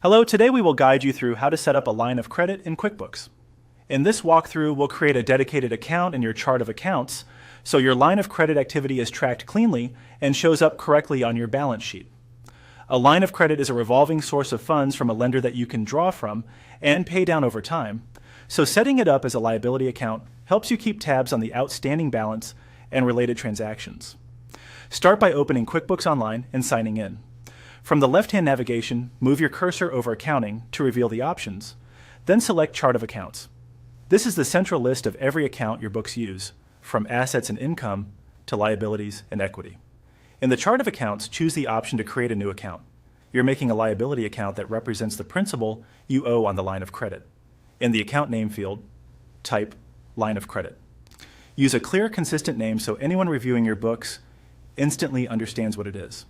Hello, today we will guide you through how to set up a line of credit in QuickBooks. In this walkthrough, we'll create a dedicated account in your chart of accounts so your line of credit activity is tracked cleanly and shows up correctly on your balance sheet. A line of credit is a revolving source of funds from a lender that you can draw from and pay down over time, so setting it up as a liability account helps you keep tabs on the outstanding balance and related transactions. Start by opening QuickBooks Online and signing in. From the left-hand navigation, move your cursor over Accounting to reveal the options, then select Chart of Accounts. This is the central list of every account your books use, from assets and income to liabilities and equity. In the Chart of Accounts, choose the option to create a new account. You're making a liability account that represents the principal you owe on the line of credit. In the Account Name field, type Line of Credit. Use a clear, consistent name so anyone reviewing your books instantly understands what it is.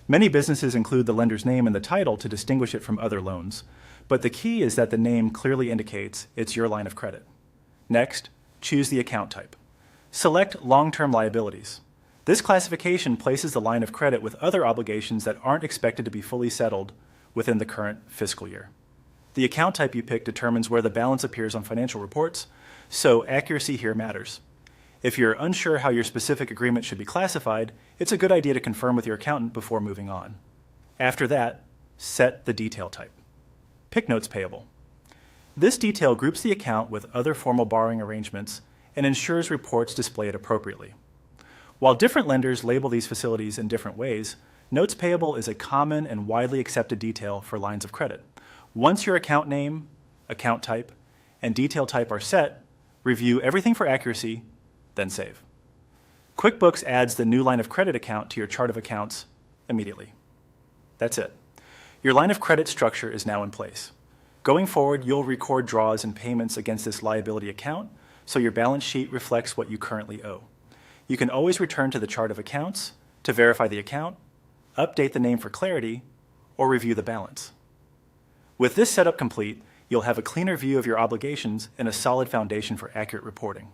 Many businesses include the lender's name in the title to distinguish it from other loans, but the key is that the name clearly indicates it's your line of credit. Next, choose the account type. Select long-term liabilities. This classification places the line of credit with other obligations that aren't expected to be fully settled within the current fiscal year. The account type you pick determines where the balance appears on financial reports, so accuracy here matters. If you're unsure how your specific agreement should be classified, it's a good idea to confirm with your accountant before moving on. After that, set the detail type. Pick Notes Payable. This detail groups the account with other formal borrowing arrangements and ensures reports display it appropriately. While different lenders label these facilities in different ways, Notes Payable is a common and widely accepted detail for lines of credit. Once your account name, account type, and detail type are set, review everything for accuracy, then save. QuickBooks adds the new line of credit account to your chart of accounts immediately. That's it. Your line of credit structure is now in place. Going forward, you'll record draws and payments against this liability account, so your balance sheet reflects what you currently owe. You can always return to the chart of accounts to verify the account, update the name for clarity, or review the balance. With this setup complete, you'll have a cleaner view of your obligations and a solid foundation for accurate reporting.